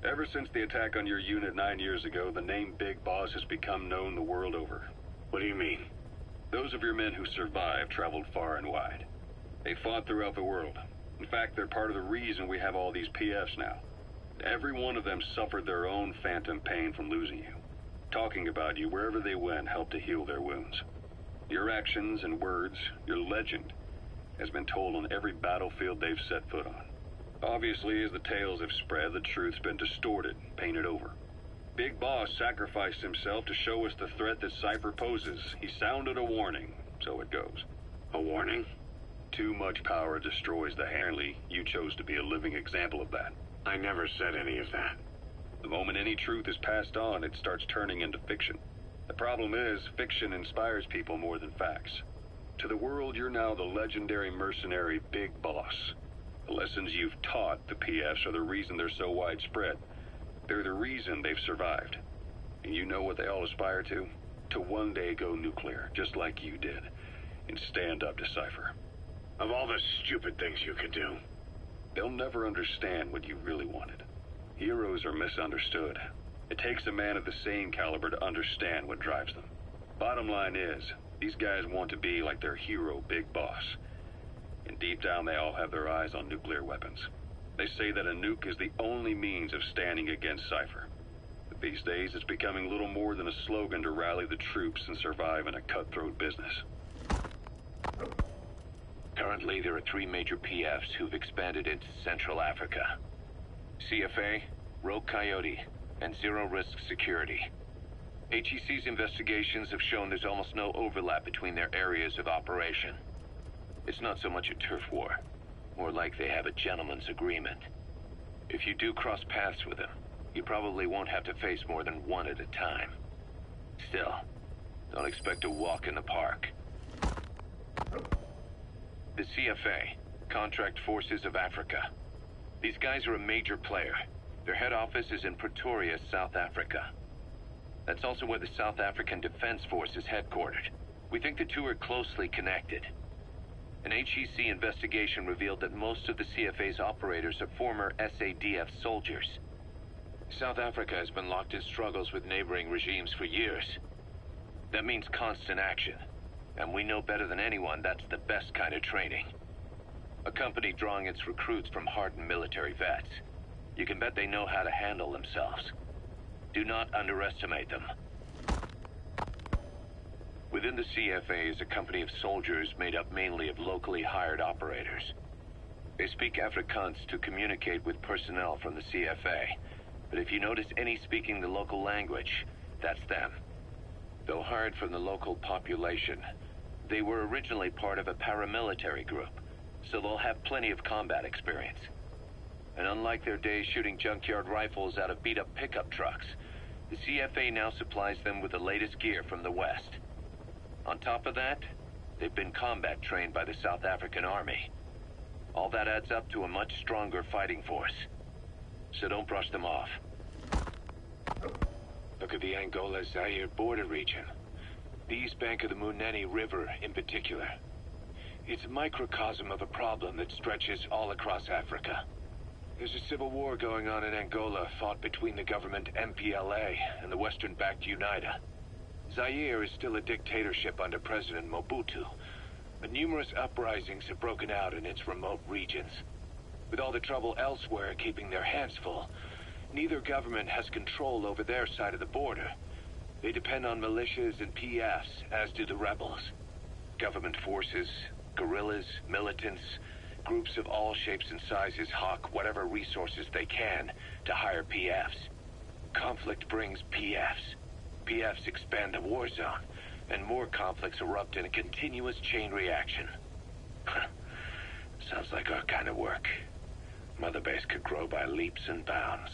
Ever since the attack on your unit 9 years ago, the name Big Boss has become known the world over. What do you mean? Those of your men who survived traveled far and wide. They fought throughout the world. In fact, they're part of the reason we have all these PFs now. Every one of them suffered their own phantom pain from losing you. Talking about you wherever they went helped to heal their wounds. Your actions and words, your legend, has been told on every battlefield they've set foot on. Obviously, as the tales have spread, the truth's been distorted, painted over. Big Boss sacrificed himself to show us the threat that Cypher poses. He sounded a warning, so it goes. A warning? Too much power destroys the Hanley. You chose to be a living example of that. I never said any of that. The moment any truth is passed on, it starts turning into fiction. The problem is, fiction inspires people more than facts. To the world, you're now the legendary mercenary Big Boss. The lessons you've taught the PFs are the reason they're so widespread. They're the reason they've survived. And you know what they all aspire to? To one day go nuclear, just like you did, and stand up to Cypher. Of all the stupid things you could do. They'll never understand what you really wanted. Heroes are misunderstood. It takes a man of the same caliber to understand what drives them. Bottom line is, these guys want to be like their hero, Big Boss. And deep down, they all have their eyes on nuclear weapons. They say that a nuke is the only means of standing against Cypher. But these days, it's becoming little more than a slogan to rally the troops and survive in a cutthroat business. Currently, there are 3 major PFs who've expanded into Central Africa. CFA, Rogue Coyote, and Zero Risk Security. HEC's investigations have shown there's almost no overlap between their areas of operation. It's not so much a turf war, more like they have a gentleman's agreement. If you do cross paths with them, you probably won't have to face more than one at a time. Still, don't expect a walk in the park. The CFA, Contract Forces of Africa. These guys are a major player. Their head office is in Pretoria, South Africa. That's also where the South African Defense Force is headquartered. We think the two are closely connected. An HEC investigation revealed that most of the CFA's operators are former SADF soldiers. South Africa has been locked in struggles with neighboring regimes for years. That means constant action. And we know better than anyone that's the best kind of training. A company drawing its recruits from hardened military vets. You can bet they know how to handle themselves. Do not underestimate them. Within the CFA is a company of soldiers made up mainly of locally hired operators. They speak Afrikaans to communicate with personnel from the CFA. But if you notice any speaking the local language, that's them. Though hired from the local population, they were originally part of a paramilitary group, so they'll have plenty of combat experience. And unlike their days shooting junkyard rifles out of beat-up pickup trucks, the CFA now supplies them with the latest gear from the West. On top of that, they've been combat trained by the South African Army. All that adds up to a much stronger fighting force. So don't brush them off. Look at the Angola-Zaire border region. The east bank of the Munene River in particular. It's a microcosm of a problem that stretches all across Africa. There's a civil war going on in Angola fought between the government MPLA and the Western-backed UNITA. Zaire is still a dictatorship under President Mobutu, but numerous uprisings have broken out in its remote regions. With all the trouble elsewhere keeping their hands full, neither government has control over their side of the border. They depend on militias and PFs, as do the rebels. Government forces, guerrillas, militants, groups of all shapes and sizes hawk whatever resources they can to hire PFs. Conflict brings PFs. PFs expand the war zone, and more conflicts erupt in a continuous chain reaction. Sounds like our kind of work. Mother Base could grow by leaps and bounds.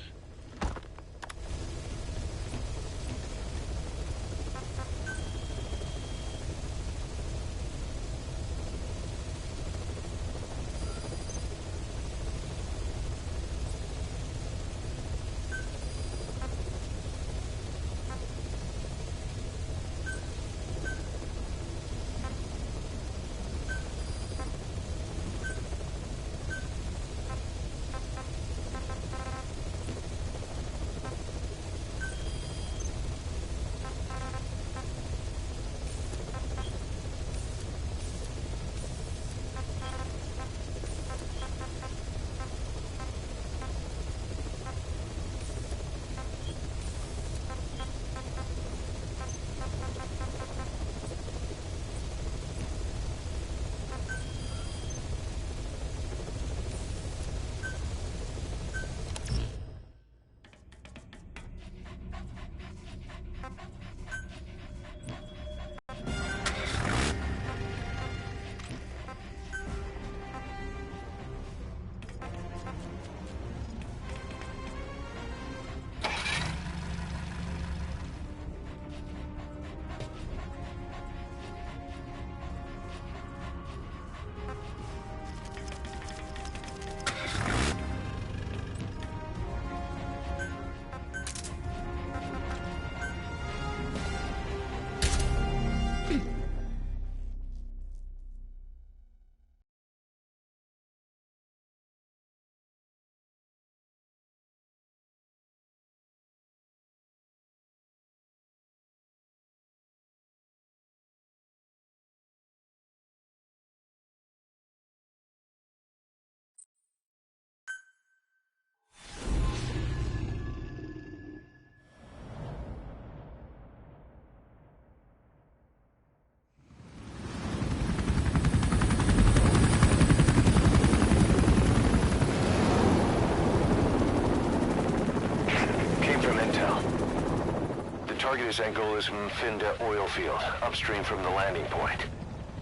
target is Angola's Mfinda oil field, upstream from the landing point.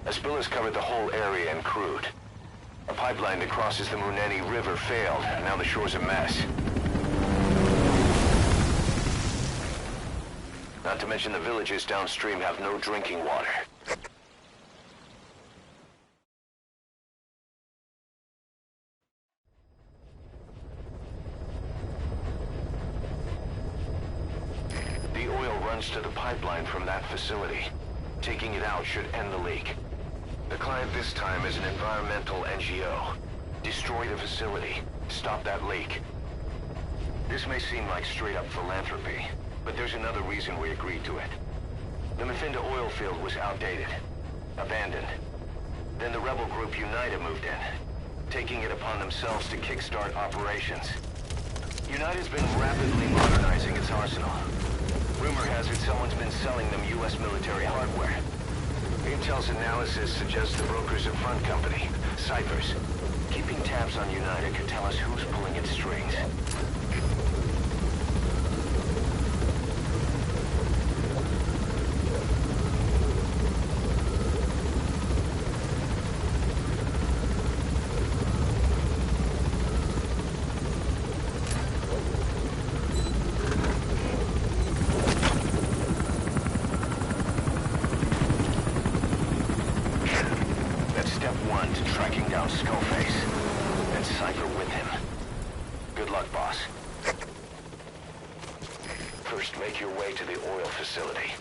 A spill has covered the whole area and crude. A pipeline that crosses the Muneni River failed, and now the shore's a mess. Not to mention the villages downstream have no drinking water. The oil runs to the pipeline from that facility. Taking it out should end the leak. The client this time is an environmental NGO. Destroy the facility. Stop that leak. This may seem like straight-up philanthropy, but there's another reason we agreed to it. The Mfinda oil field was outdated, abandoned. Then the rebel group UNITA moved in, taking it upon themselves to kickstart operations. UNITA's been rapidly modernizing its arsenal. Rumor has it someone's been selling them U.S. military hardware. Intel's analysis suggests the broker's a front company, Cyphers. Keeping tabs on UNITA could tell us who's pulling its strings. Tracking down Skullface, and Cypher with him. Good luck, boss. First, make your way to the oil facility.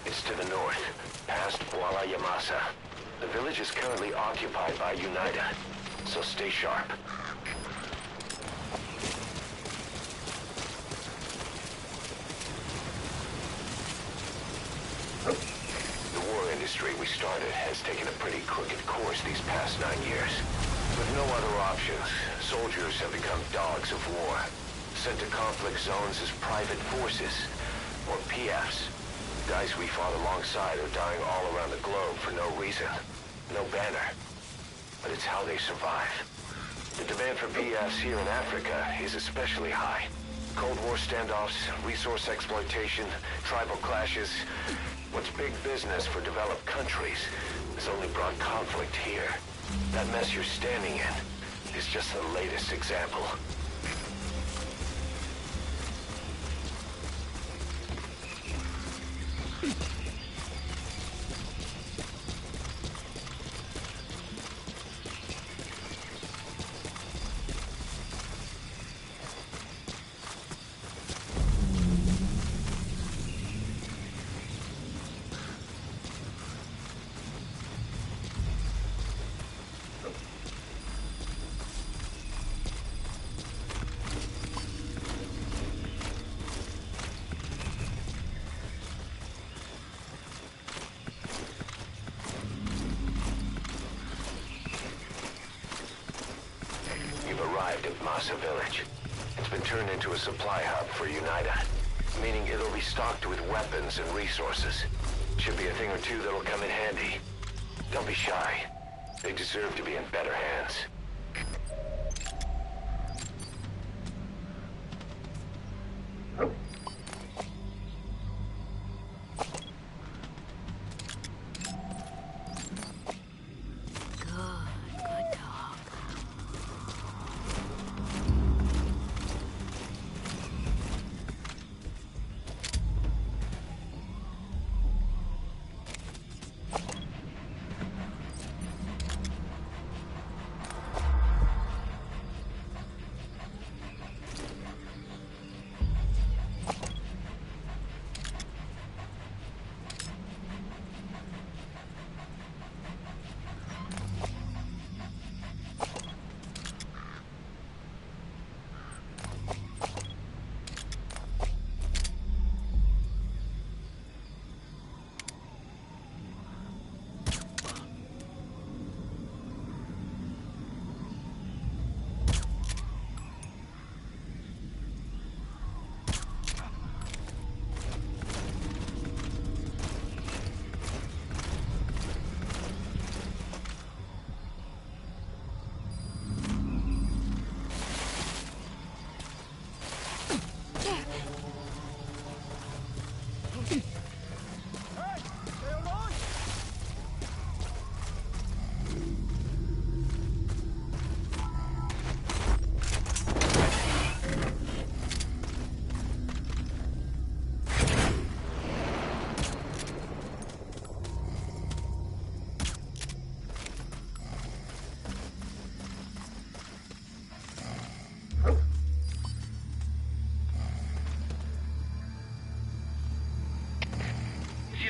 It's to the north, past Kuala Yamasa. The village is currently occupied by UNITA, so stay sharp. We started has taken a pretty crooked course these past 9 years. With no other options, soldiers have become dogs of war, sent to conflict zones as private forces, or PFs. Guys we fought alongside are dying all around the globe for no reason, no banner. But it's how they survive. The demand for PFs here in Africa is especially high. Cold War standoffs, resource exploitation, tribal clashes. What's big business for developed countries has only brought conflict here. That mess you're standing in is just the latest example. Arrived at Masa Village. It's been turned into a supply hub for UNITA, meaning it'll be stocked with weapons and resources. Should be a thing or two that'll come in handy. Don't be shy. They deserve to be in better hands.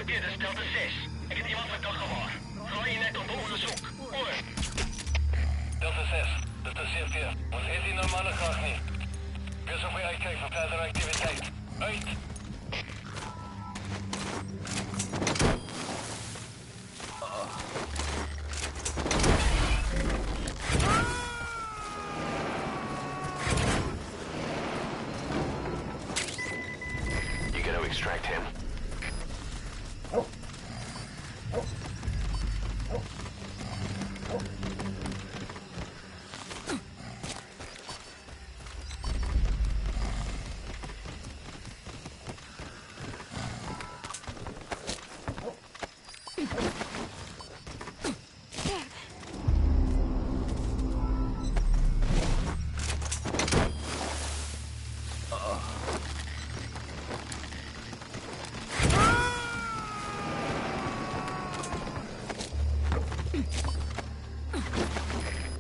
dit is Delta 6. Ik heb iemand verdacht gewaar. Draai je net op onderzoek. Oor. Delta 6, dat is hier. Ons heeft die normale graag niet. Wees op je uitkijk voor verdere activiteit. Uit! You gonna extract him?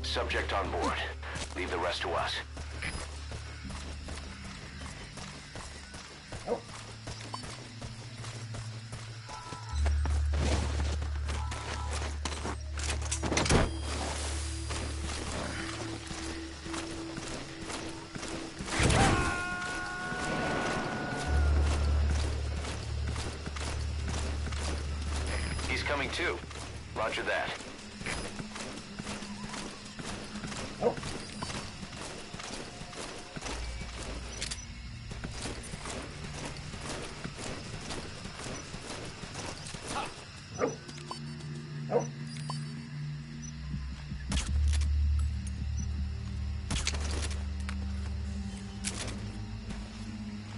Subject on board. Leave the rest to us. He's coming too. Roger that.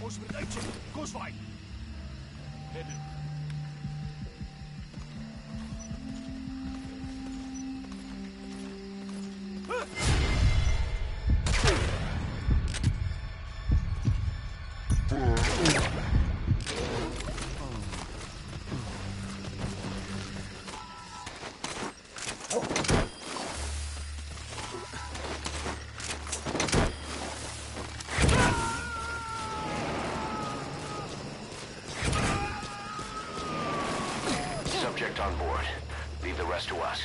Ons moet uitchecken. Koswaai. Subject on board. Leave the rest to us.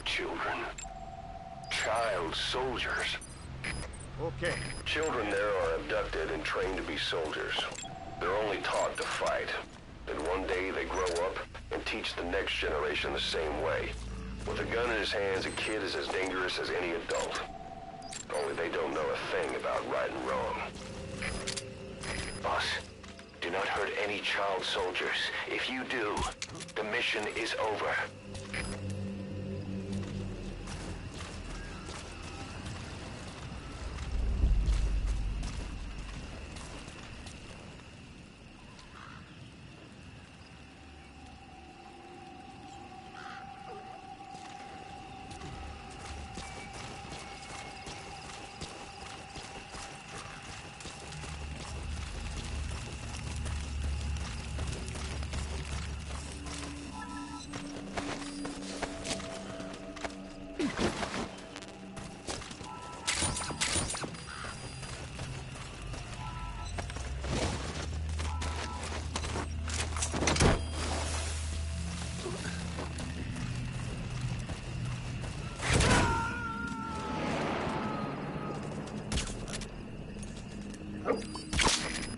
Children. Child soldiers. Okay. Children there are abducted and trained to be soldiers. They're only taught to fight. Then one day they grow up and teach the next generation the same way. With a gun in his hands, a kid is as dangerous as any adult. Only they don't know a thing about right and wrong. Boss, do not hurt any child soldiers. If you do, the mission is over.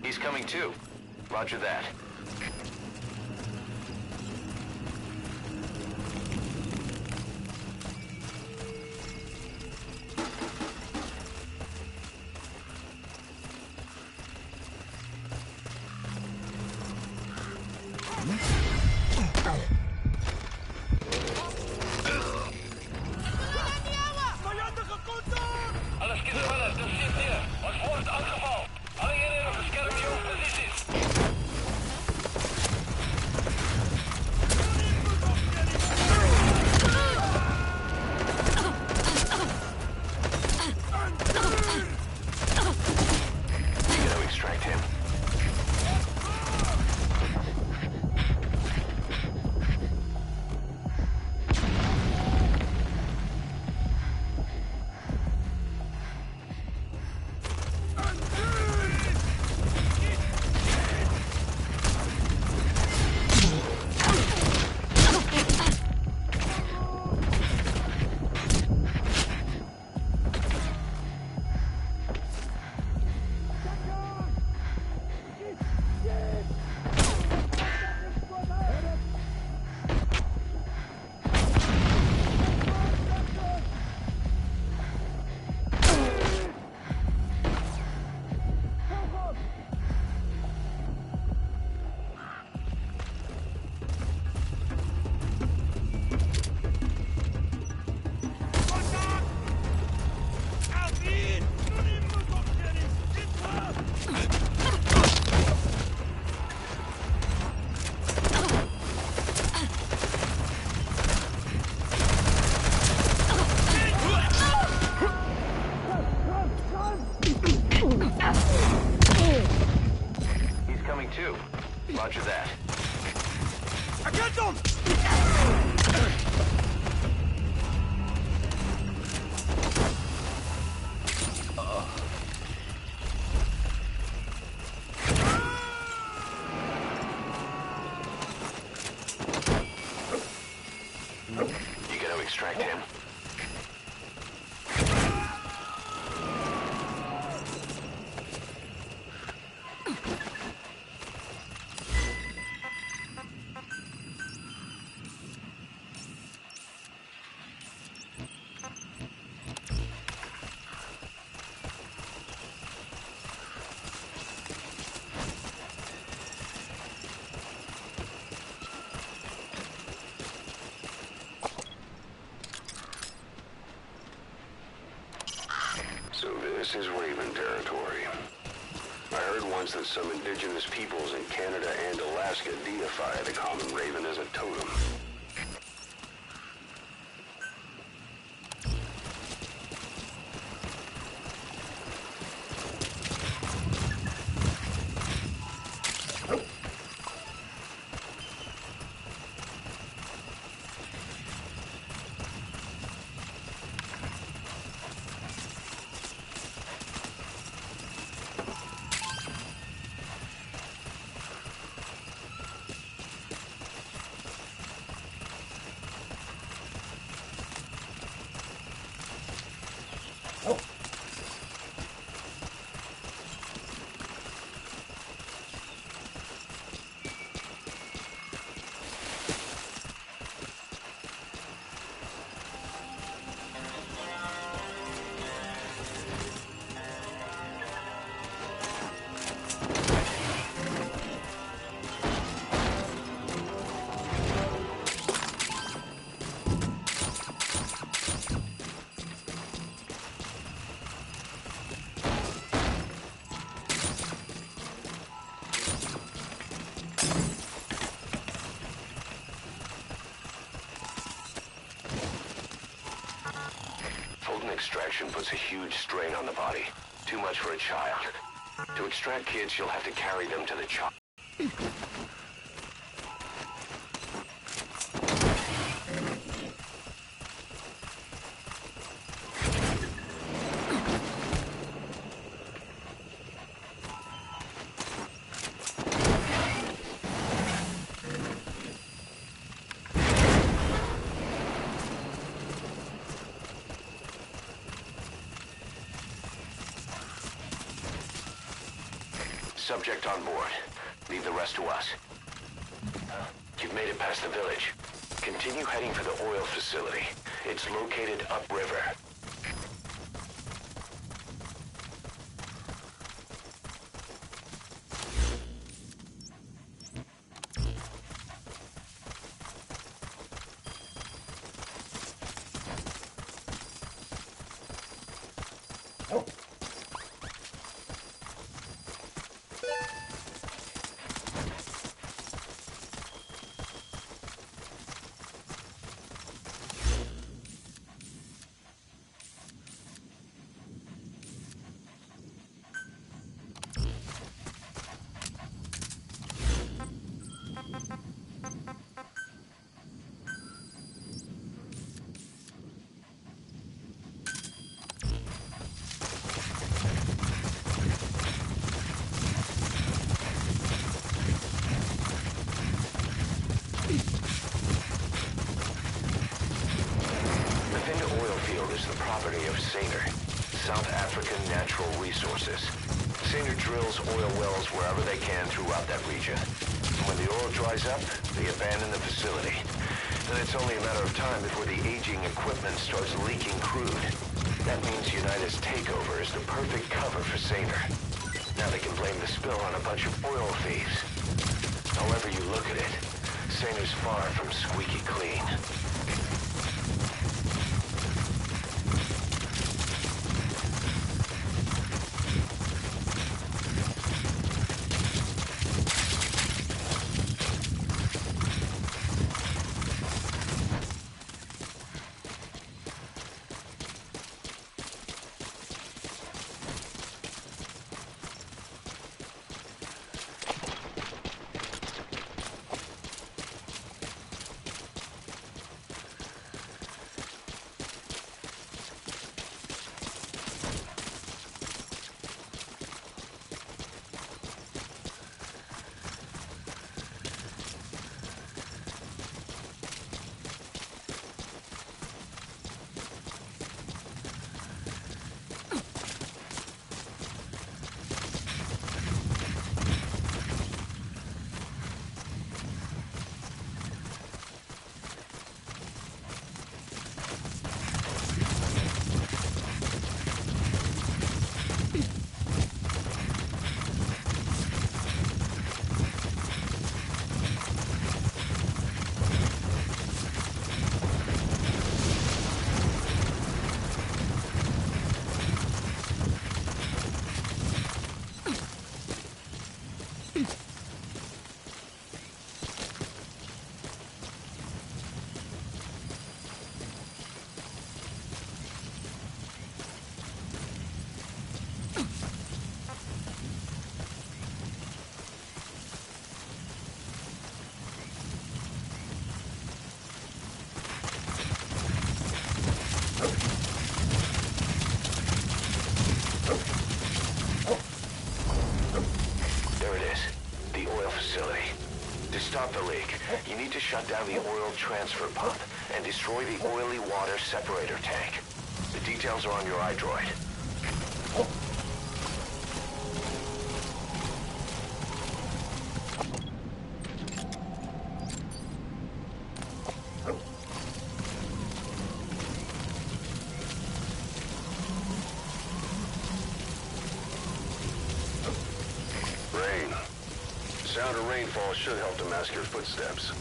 He's coming too. Roger that. Alle schietmannen, dat zit hier. Ons wordt aangevallen. Alle eenheden beschermen je posities. You gotta extract him. He's coming too. Roger that. You gotta extract him. So this is Raven territory. I heard once that some indigenous peoples in Canada and Alaska deify the common raven as a totem. Extraction puts a huge strain on the body. Too much for a child. To extract kids, you'll have to carry them to the chop. Subject on board. Leave the rest to us. You've made it past the village. Continue heading for the oil facility. It's located upriver. South African Natural Resources. Saner drills oil wells wherever they can throughout that region. When the oil dries up, they abandon the facility. Then it's only a matter of time before the aging equipment starts leaking crude. That means United's takeover is the perfect cover for Saner. Now they can blame the spill on a bunch of oil thieves. However you look at it, Saner's far from squeaky clean. Stop the leak. You need to shut down the oil transfer pump and destroy the oily water separator tank. The details are on your iDroid. Sound of rainfall should help to mask your footsteps.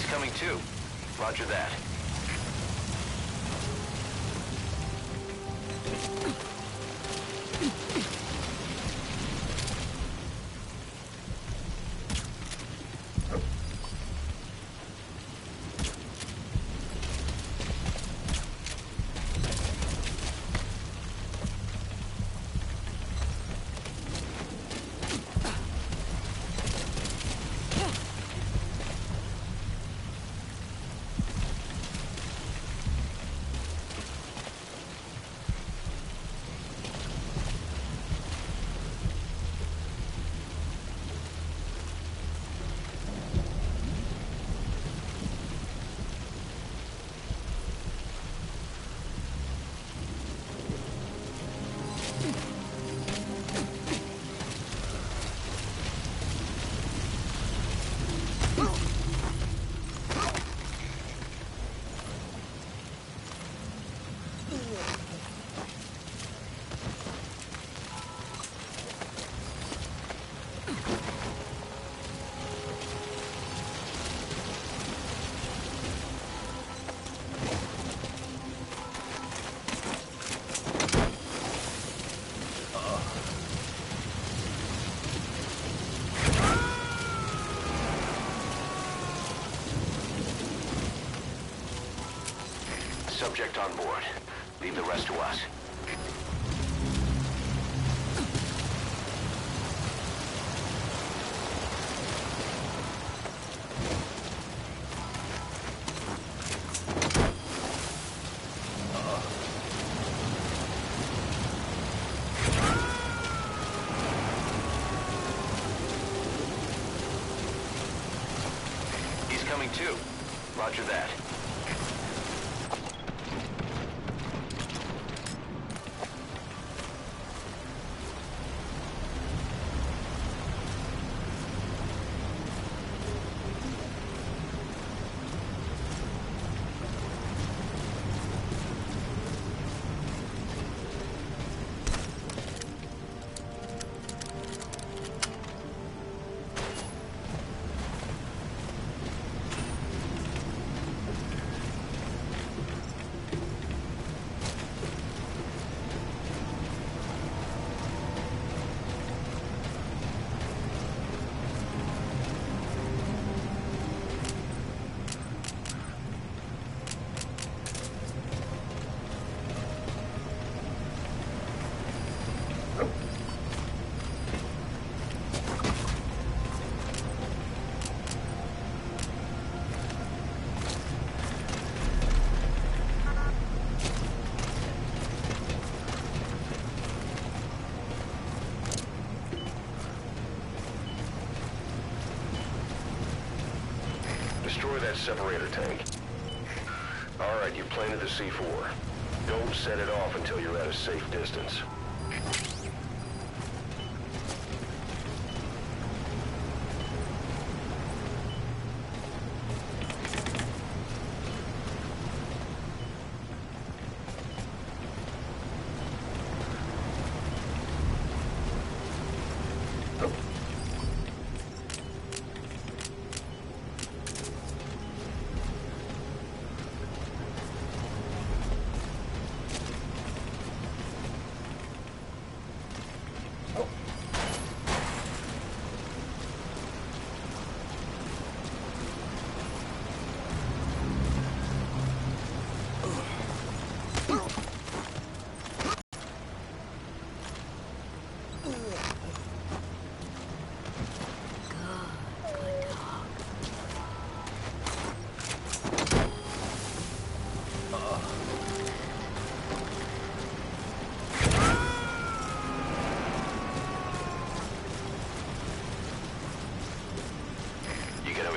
He's coming too. Roger that. Subject on board. Leave the rest to us. He's coming too. Roger that. Destroy that separator tank. Alright, you planted the C4. Don't set it off until you're at a safe distance.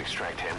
Extract him.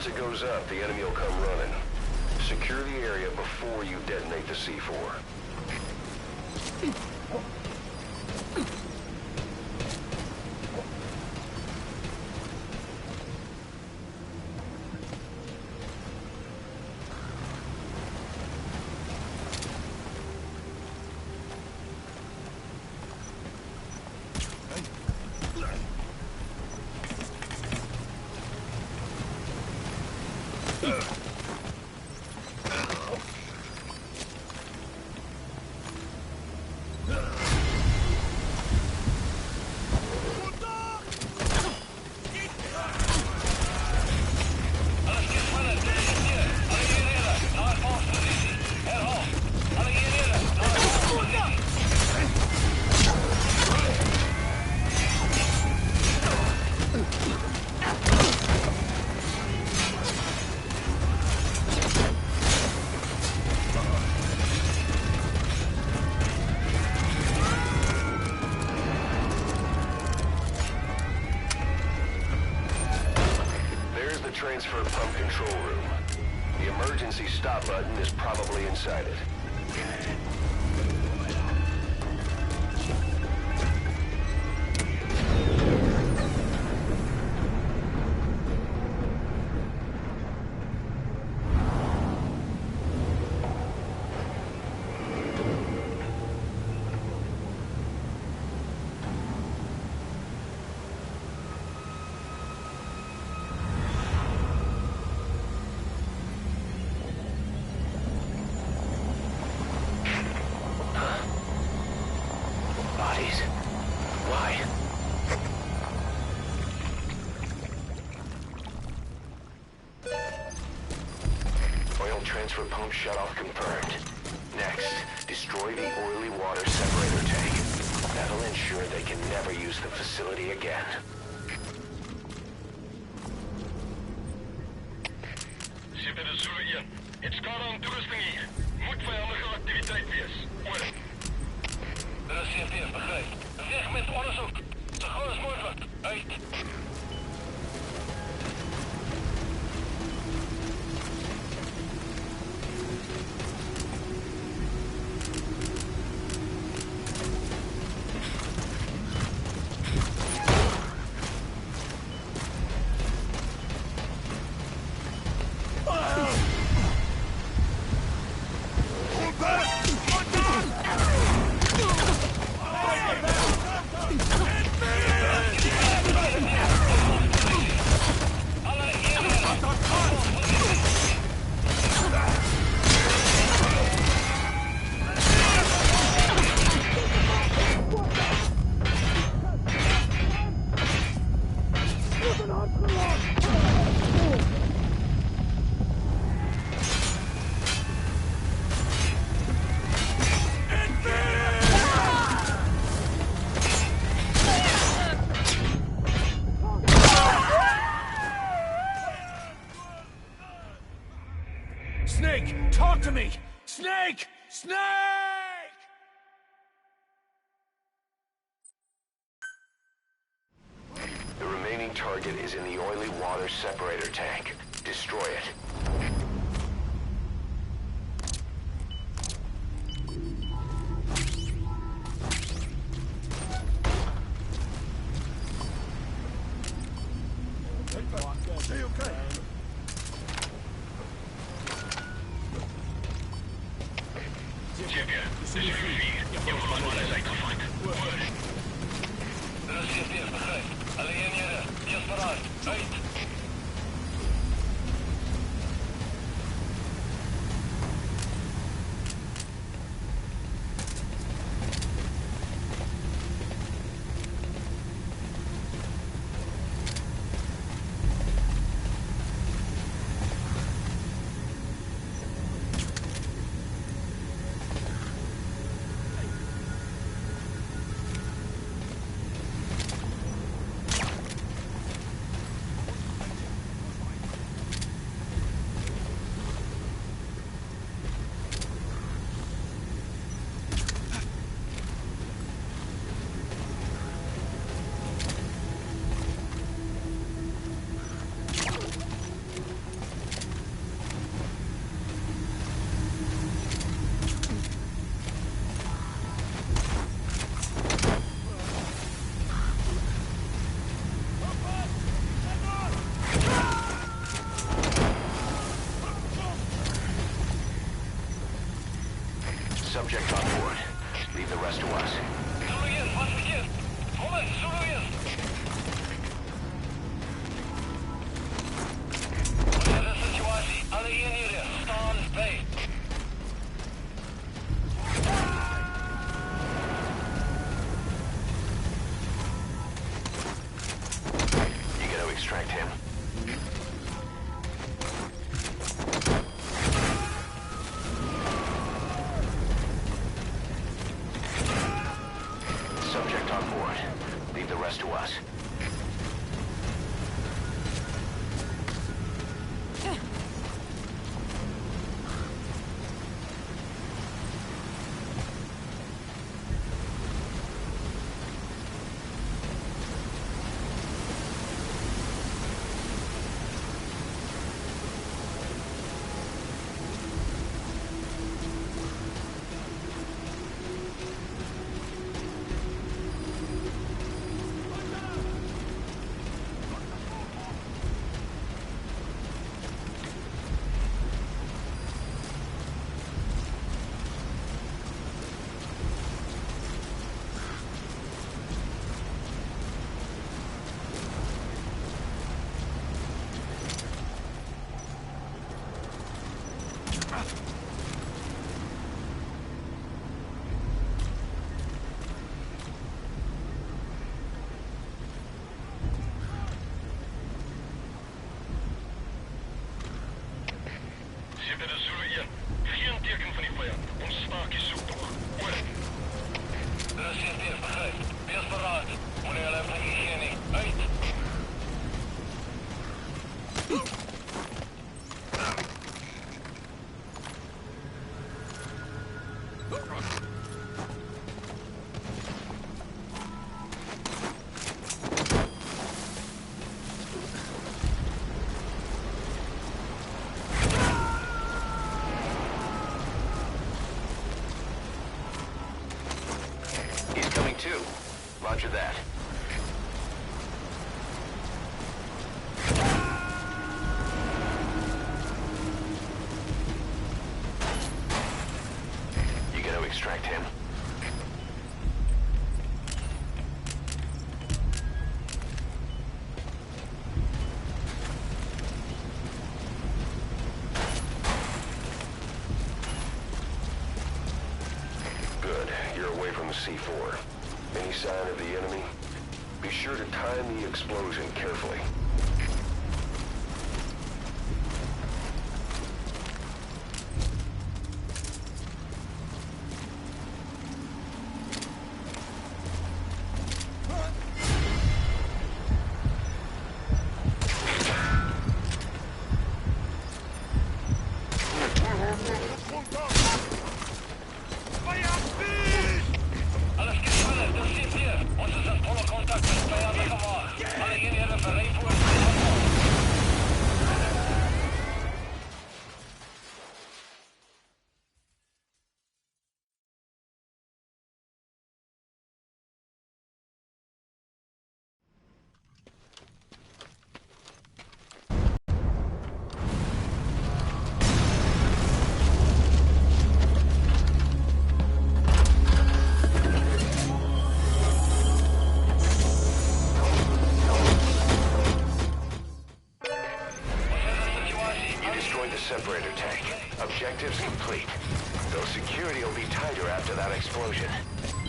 Once it goes up, the enemy will come running. Secure the area before you detonate the C4. Transfer pump control room. The emergency stop button is probably inside it. Transfer pump shutoff confirmed. Next, destroy the oily water separator tank. That'll ensure they can never use the facility again. Zit in de zoe hier. Het schade aan toerusting hier. Moet vijandige activiteit wees. Oor. Dat is CFTF, begrijp. Weg met onderzoek. Zo gauw als mogelijk. Uit. Snake, talk to me! Snake! Snake! The remaining target is in the oily water separator tank. Destroy it. Stay okay. Champion, this is Rufi. Je moet maar eens uitgevangen. Dat is CFTF, begrijp. Alleen hier, die is paraat. Uit. Subject on board. Leave the rest to us. Zulu jest, was verkeerd. Moment, Zulu jest. Wat is de situatie? Alle eenheden, staan bij. You gotta extract him. Subject on board. Leave the rest to us. Dit is Zulu 1. Geen teken van die vijand. Ons staak is zoektocht. Oor. De CFTF begrijpt. Wees beraad. Wanneer hij van hygiëne. Uit. He's coming too. Roger that. You gotta extract him. Good. You're away from the C4. Any sign of the enemy? Be sure to time the explosion carefully. Alles geht schneller. De CFTF. Ons is in volle contact met vijandige macht. Alle eenheden bereid voor het antwoord. Separator tank. Objectives complete. Though security will be tighter after that explosion.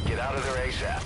Get out of there ASAP.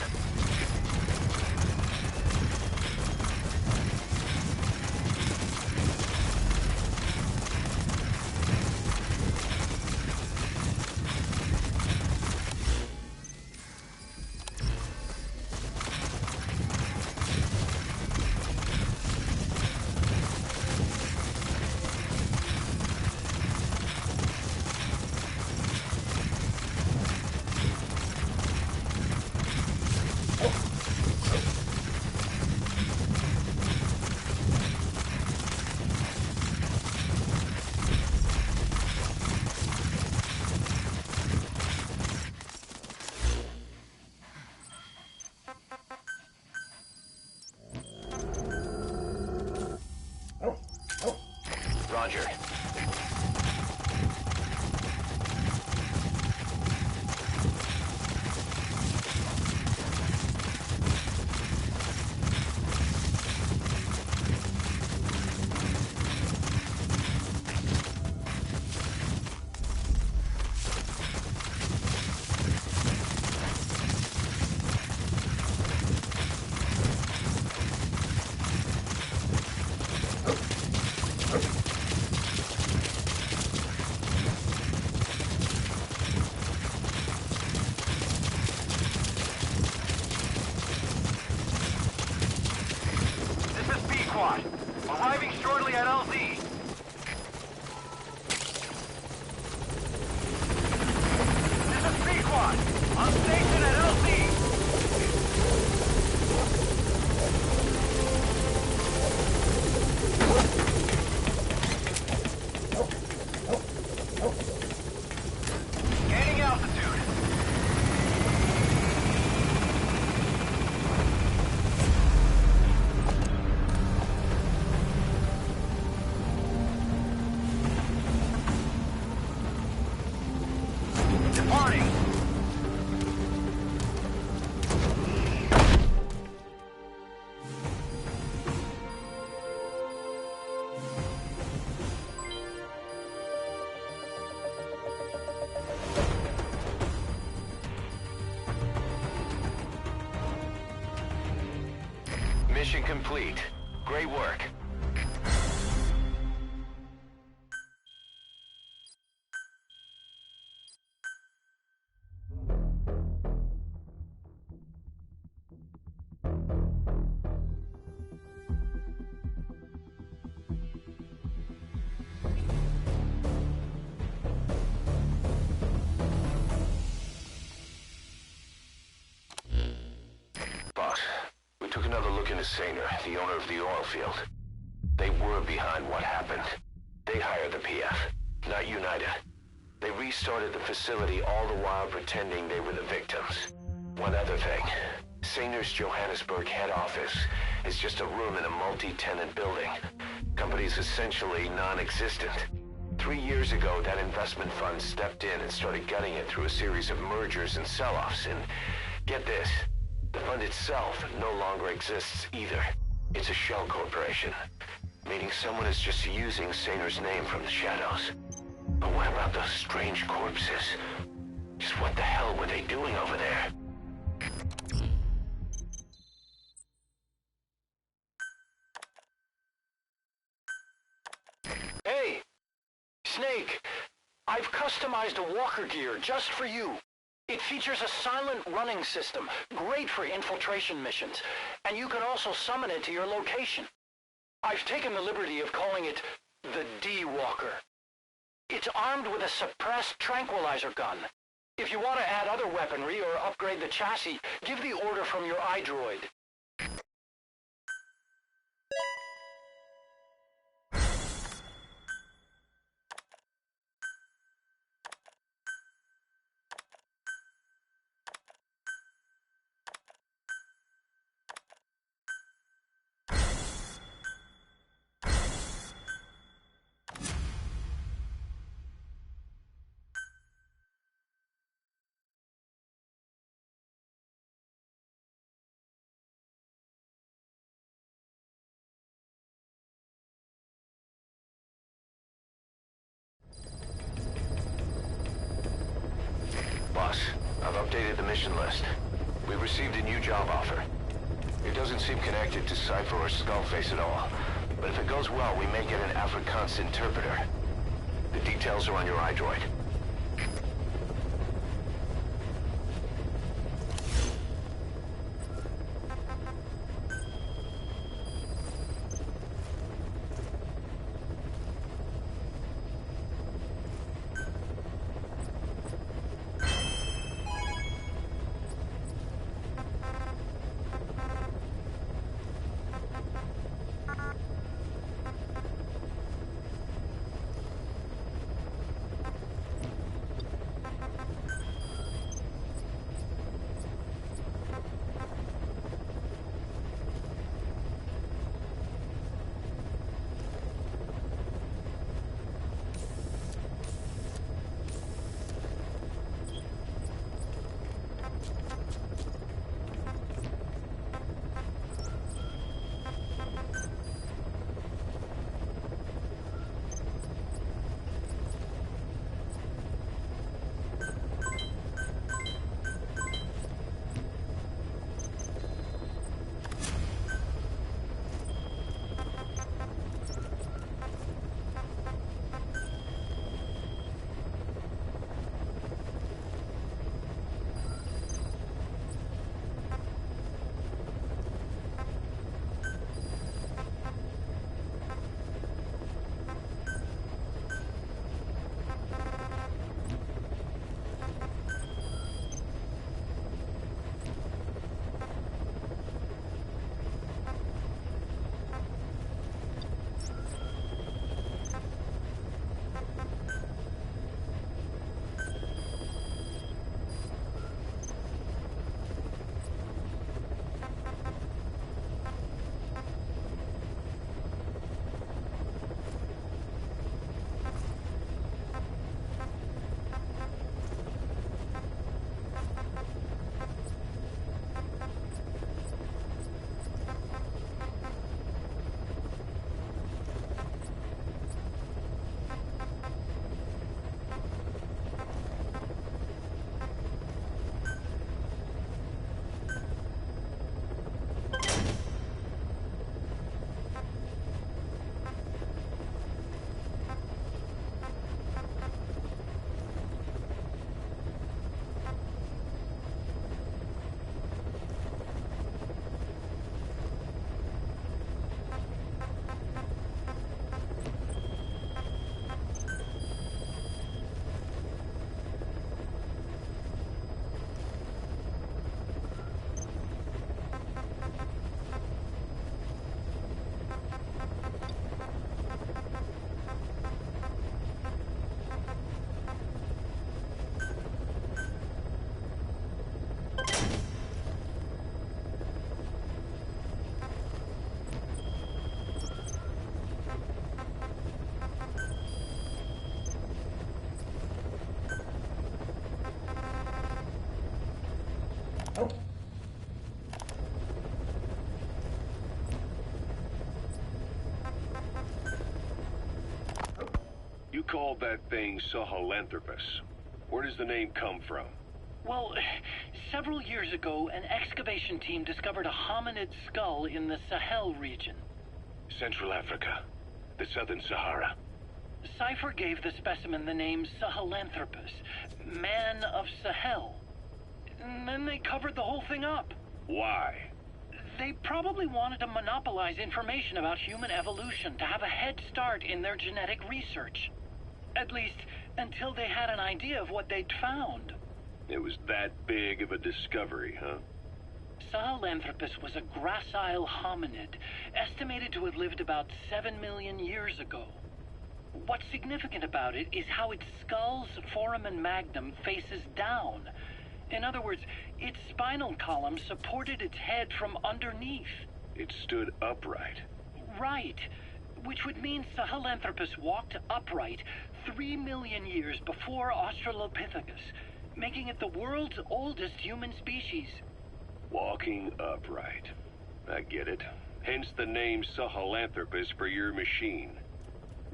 Departing. Mission complete. Great work. Boss, we took another look into Saner, the owner of the oil field. They were behind what happened. They hired the PF, not United. They restarted the facility all the while pretending they were the victims. One other thing. Saner's Johannesburg head office is just a room in a multi-tenant building. Company's essentially non-existent. 3 years ago, that investment fund stepped in and started gutting it through a series of mergers and sell-offs. And get this, the fund itself no longer exists either. It's a shell corporation, meaning someone is just using Saner's name from the shadows. But what about those strange corpses? Just what the hell were they doing over there? Hey, Snake, I've customized a walker gear just for you. It features a silent running system, great for infiltration missions, and you can also summon it to your location. I've taken the liberty of calling it the D-Walker. It's armed with a suppressed tranquilizer gun. If you want to add other weaponry or upgrade the chassis, give the order from your iDroid. Boss, I've updated the mission list. We received a new job offer. It doesn't seem connected to Cypher or Skullface at all. But if it goes well, we may get an Afrikaans interpreter. The details are on your iDroid. called that thing Sahelanthropus. Where does the name come from? Well, several years ago, an excavation team discovered a hominid skull in the Sahel region. Central Africa. The Southern Sahara. Cypher gave the specimen the name Sahelanthropus, Man of Sahel. And then they covered the whole thing up. Why? They probably wanted to monopolize information about human evolution to have a head start in their genetic research. At least, until they had an idea of what they'd found. It was that big of a discovery, huh? Sahelanthropus was a gracile hominid, estimated to have lived about 7 million years ago. What's significant about it is how its skull's foramen magnum faces down. In other words, its spinal column supported its head from underneath. It stood upright. Right. Which would mean Sahelanthropus walked upright 3 million years before Australopithecus, making it the world's oldest human species. Walking upright. I get it. Hence the name Sahelanthropus for your machine.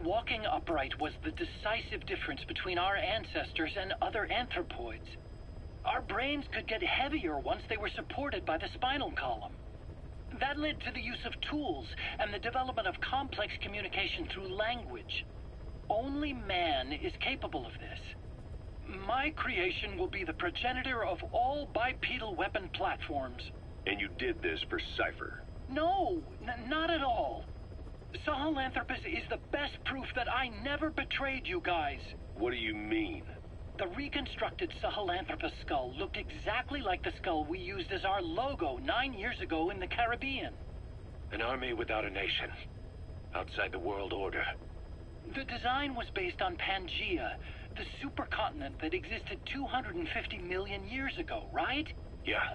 Walking upright was the decisive difference between our ancestors and other anthropoids. Our brains could get heavier once they were supported by the spinal column. That led to the use of tools and the development of complex communication through language. Only man is capable of this. My creation will be the progenitor of all bipedal weapon platforms. And you did this for Cypher? No, not at all. Sahelanthropus is the best proof that I never betrayed you guys. What do you mean? The reconstructed Sahelanthropus skull looked exactly like the skull we used as our logo 9 years ago in the Caribbean. An army without a nation. Outside the world order. The design was based on Pangaea, the supercontinent that existed 250 million years ago, right? Yeah.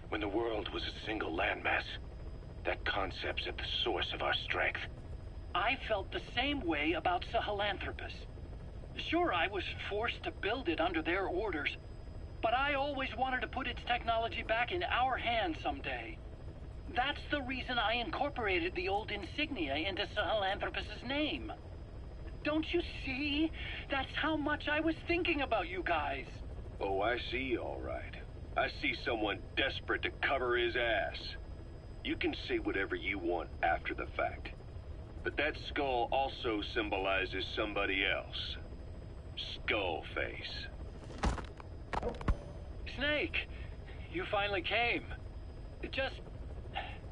When the world was a single landmass. That concept's at the source of our strength. I felt the same way about Sahelanthropus. Sure, I was forced to build it under their orders, but I always wanted to put its technology back in our hands someday. That's the reason I incorporated the old insignia into Sahelanthropus's name. Don't you see? That's how much I was thinking about you guys. Oh, I see, all right. I see someone desperate to cover his ass. You can say whatever you want after the fact. But that skull also symbolizes somebody else. Skullface. Snake, you finally came. Just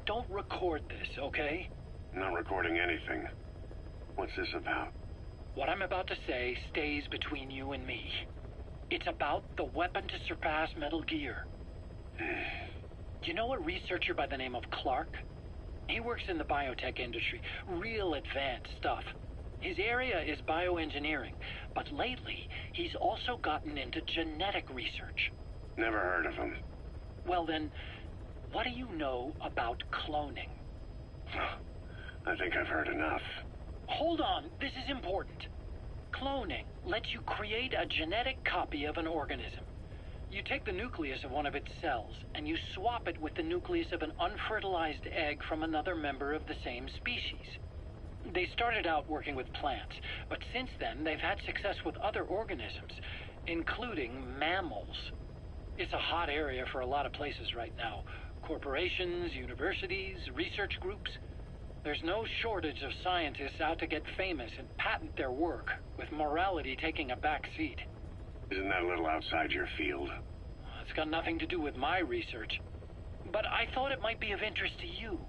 don't record this, okay? Not recording anything. What's this about? What I'm about to say stays between you and me. It's about the weapon to surpass Metal Gear. You know a researcher by the name of Clark? He works in the biotech industry, real advanced stuff. His area is bioengineering, but lately he's also gotten into genetic research. Never heard of him. Well then, what do you know about cloning? I think I've heard enough. Hold on, this is important. Cloning lets you create a genetic copy of an organism. You take the nucleus of one of its cells, and you swap it with the nucleus of an unfertilized egg from another member of the same species. They started out working with plants, but since then they've had success with other organisms, including mammals. It's a hot area for a lot of places right now. Corporations, universities, research groups. There's no shortage of scientists out to get famous and patent their work, with morality taking a back seat. Isn't that a little outside your field? It's got nothing to do with my research. But I thought it might be of interest to you.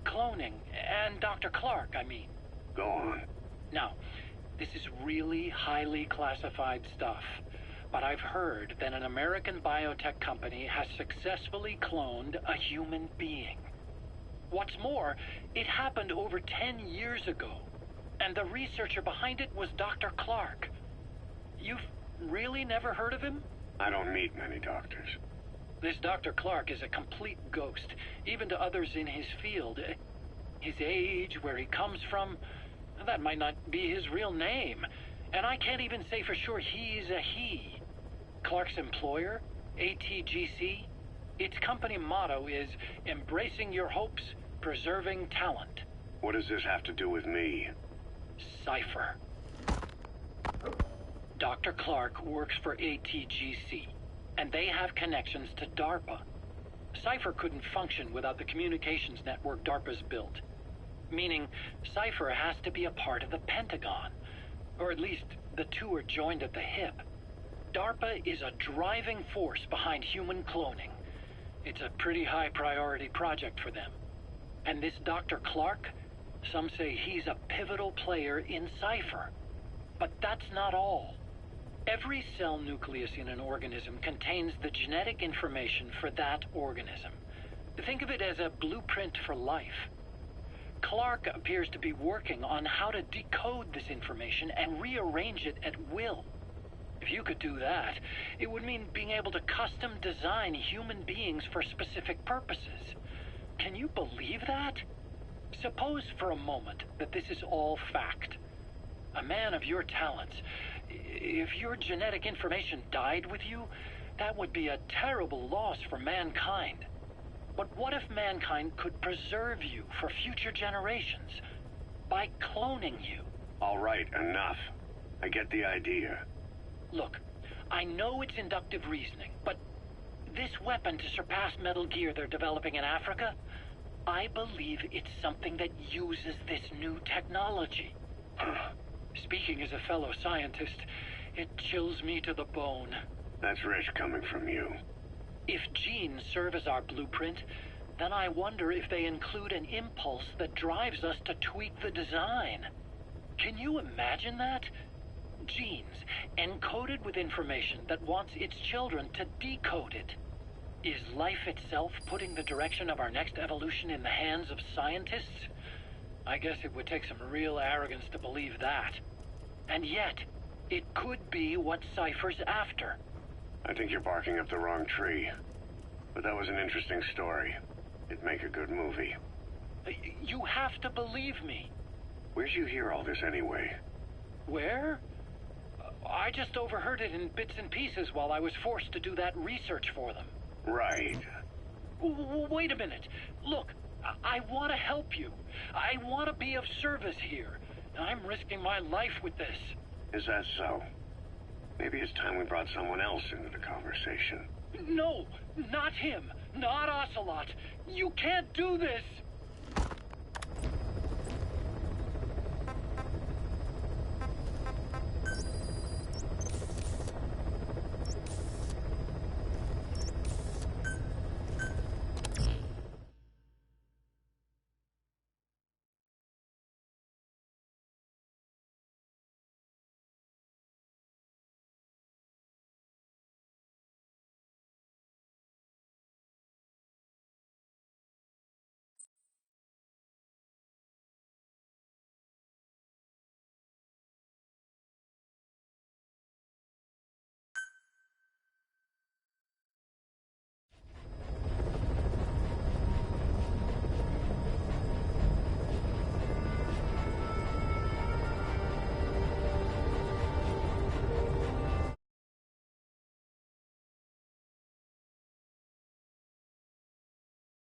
Cloning, and Dr. Clark, I mean. Go on. Now, this is really highly classified stuff, but I've heard that an American biotech company has successfully cloned a human being. What's more, it happened over 10 years ago, and the researcher behind it was Dr. Clark. You've really never heard of him? I don't meet many doctors. This Dr. Clark is a complete ghost, even to others in his field. His age, where he comes from, that might not be his real name. And I can't even say for sure he's a he. Clark's employer, ATGC, its company motto is embracing your hopes, preserving talent. What does this have to do with me? Cypher. Dr. Clark works for ATGC, and they have connections to DARPA. Cypher couldn't function without the communications network DARPA's built. Meaning, Cypher has to be a part of the Pentagon. Or at least, the two are joined at the hip. DARPA is a driving force behind human cloning. It's a pretty high priority project for them. And this Dr. Clark, some say he's a pivotal player in Cypher. But that's not all. Every cell nucleus in an organism contains the genetic information for that organism. Think of it as a blueprint for life. Clark appears to be working on how to decode this information and rearrange it at will. If you could do that, it would mean being able to custom design human beings for specific purposes. Can you believe that? Suppose for a moment that this is all fact. A man of your talents, if your genetic information died with you, that would be a terrible loss for mankind. But what if mankind could preserve you for future generations by cloning you? All right, enough. I get the idea. Look, I know it's inductive reasoning, but this weapon to surpass Metal Gear they're developing in Africa, I believe it's something that uses this new technology. Speaking as a fellow scientist, it chills me to the bone. That's rich coming from you. If genes serve as our blueprint, then I wonder if they include an impulse that drives us to tweak the design. Can you imagine that? Genes, encoded with information that wants its children to decode it. Is life itself putting the direction of our next evolution in the hands of scientists? I guess it would take some real arrogance to believe that. And yet, it could be what Cypher's after. I think you're barking up the wrong tree. But that was an interesting story. It'd make a good movie. You have to believe me. Where'd you hear all this anyway? Where? I just overheard it in bits and pieces while I was forced to do that research for them. Right. Wait a minute. Look, I want to help you. I want to be of service here. I'm risking my life with this. Is that so? Maybe it's time we brought someone else into the conversation. No, not him. Not Ocelot. You can't do this.